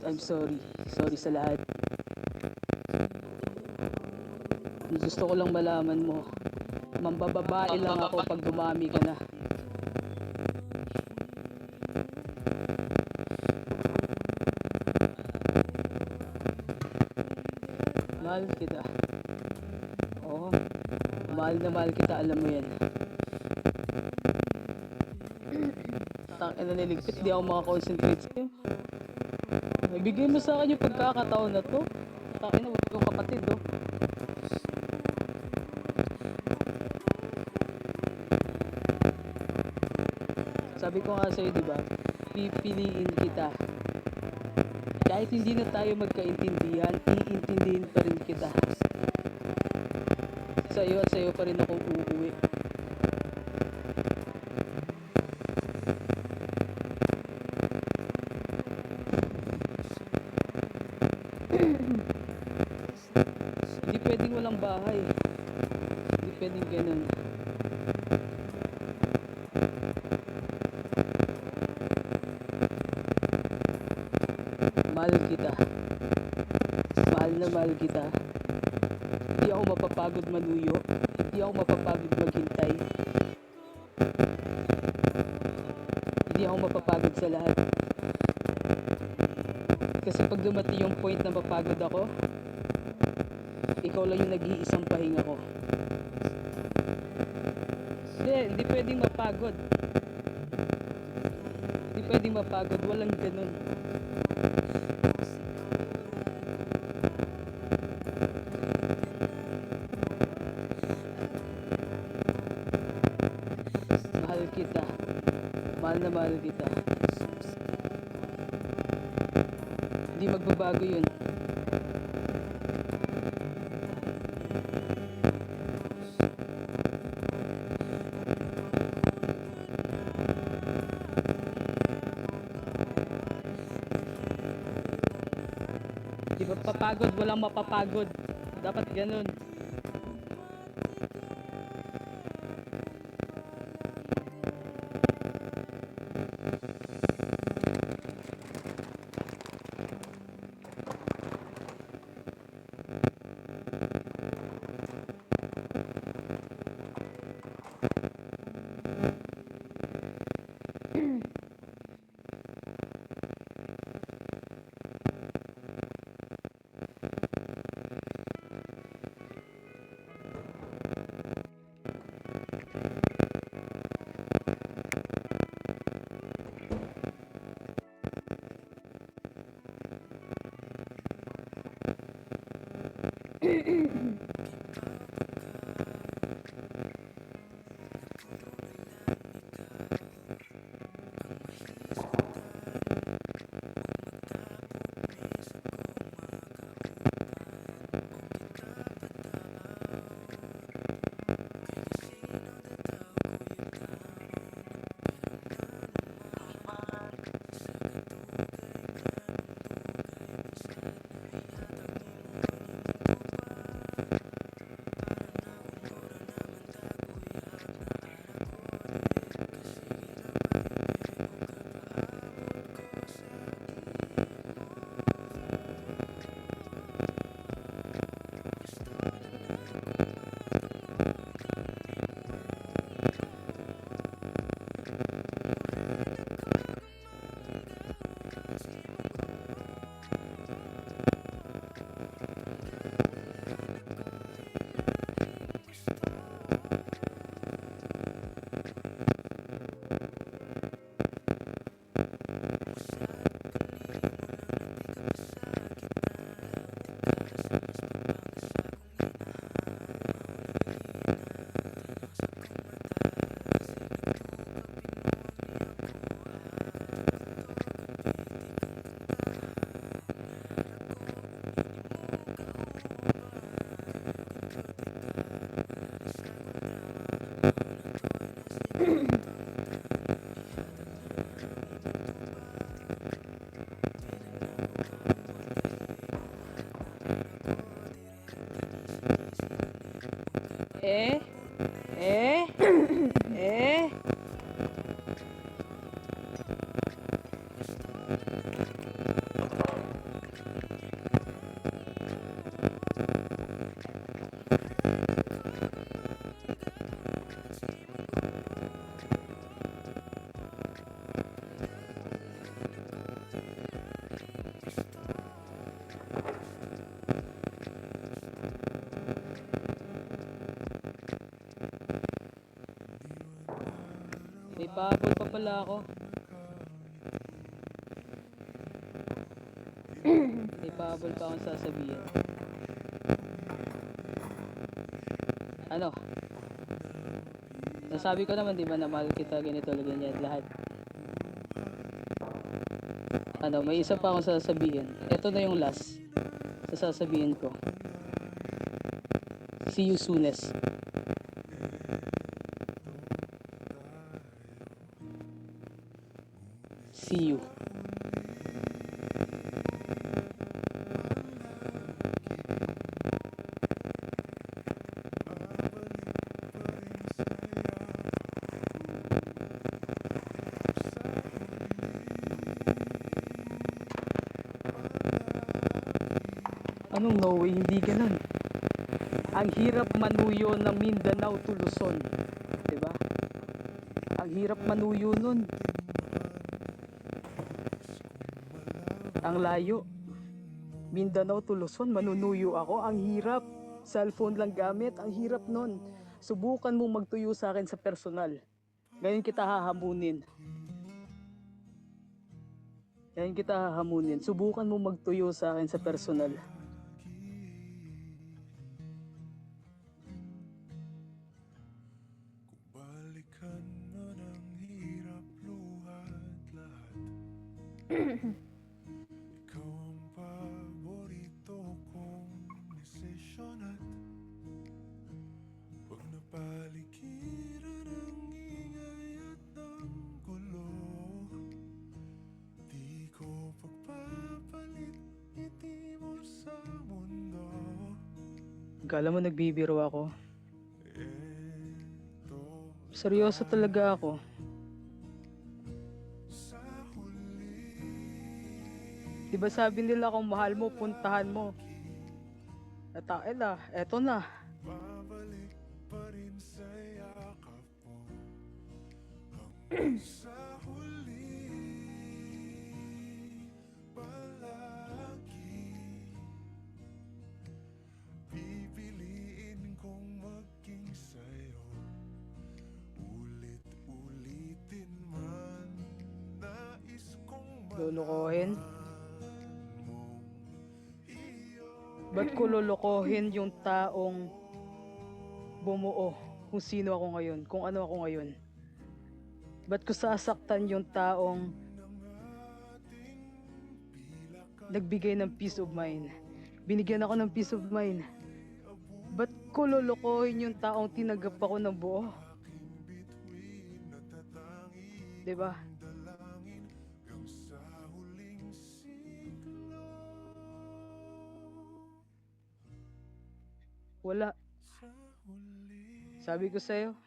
I'm sorry. Sorry sa lahat. Gusto ko lang malaman mo. Mambababae lang ako pag dumami ka na. Mahal kita. Oo. Mahal na mahal kita, alam mo yan. Tangina niligpit, di ako makakonsentrate sa'yo. Ibigay mo sa akin yung pagkakataon na to. Tangina, wala yung kapatid, oh. Sabi ko nga sa'yo, diba? Pipiliin kita. Kahit hindi na tayo magkaintindihan, iintindihin pa rin kita. Sa'yo at sa'yo pa rin ako uuwi. Hindi pwedeng walang bahay. Hindi pwedeng ganun. Mahal kita. Mahal na mahal kita. Hindi ako mapapagod manuyo. Hindi ako mapapagod maghintay. Hindi ako mapapagod sa lahat. Kasi pag dumating yung point na mapagod ako, ikaw lang yung nag-iisang pahinga ko. Hindi pwedeng mapagod. Hindi pwedeng mapagod. Walang ganun. Mahal kita. Mahal na mahal kita. Hindi magbabago yun. Di ba papagod? Walang mapapagod. Dapat ganun. pahabol pa pala ako. May pahabol pa akong sasabihin. Ano? Nasabi ko naman, di ba, na mahal kita, ganito, ganyan, lahat. Ano, may isa pa akong sasabihin. Ito na yung last sa sasabihin ko. See you soonest. See you. Anong no way? Hindi ganun. Ang hirap manuyo ng Mindanao to Luzon. Diba? Ang hirap manuyo nun. Ang layo. Mindanao to Luzon, manunuyo ako. Ang hirap. Cellphone lang gamit. Ang hirap nun. Subukan mo magtuyo sa akin sa personal. Ngayon kita hahamunin. Ngayon kita hahamunin. Subukan mo magtuyo sa akin sa personal. Balikan man ang hirap, luhat lahat. Ikaw ang paborito kong desisyon at pag napaligiran ang ingay at ng gulo, di ko pagpapalit ngiti mo sa mundo. Akala mo nagbibiro ako. Ito Seryoso talaga ako. sa huli, Diba sabi nila kung mahal mo, puntahan mo. Eto na. babalik pa rin sa yakap mo hanggang sa huli. Palagi pipiliin kong maging sa'yo, ulit-ulitin man nais kong Lulukohin. mong iyo. Ba't ko lulukohin yung taong bumuo kung sino ako ngayon, kung ano ako ngayon? Ba't ko sasaktan yung taong nagbigay ng peace of mind? Binigyan ako ng peace of mind. Ba't ko lulukohin yung taong tinagap ako ng buo? Diba? Dalangin hanggang sa huling siglo. Wala. Sa huli, Sabi ko sa'yo,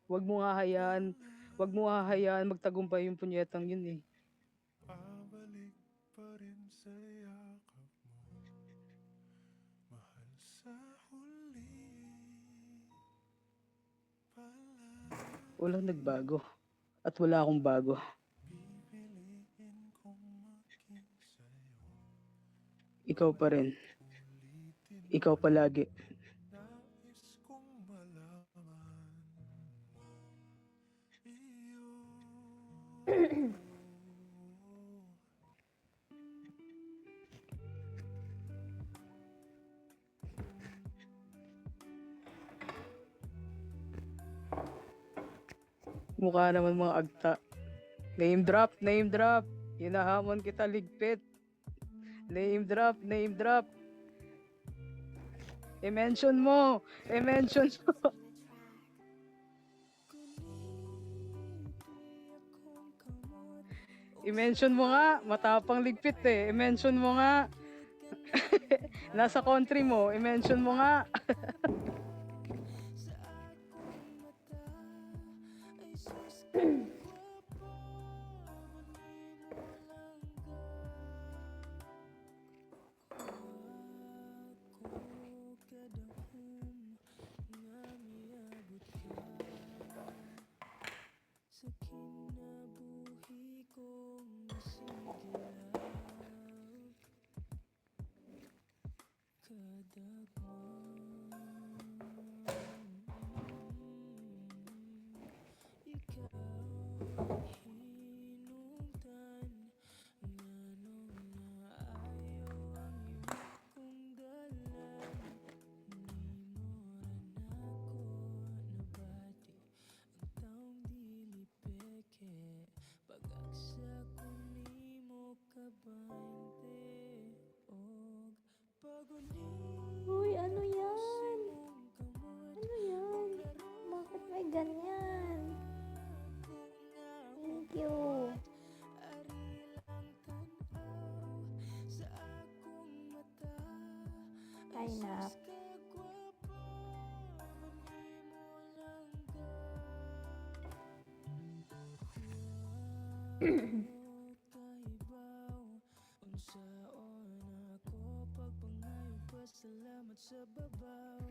wag mo hahayaan magtagumpay yung punyetang yun eh. babalik pa rin sa yakap mo, mahal sa huli. Palagi Walang nagbago. At wala akong bago. pipiliin kong maging sa'yo, Ikaw pa rin. ulitin Ikaw palagi. nais kong malaman mong iyo. Mukha naman mga agta. Name drop, name drop. Hinahamon kita ligpit. Name drop, name drop. I-mention mo. I-mention mo. I-mention mo nga. Matapang ligpit eh. I-mention mo nga. Nasa country mo. I-mention mo nga. Sa kinabuhi kong sigilaw, kadagman ikaw kahibaw unsaon ako pagpangayo pasalamat sa babaw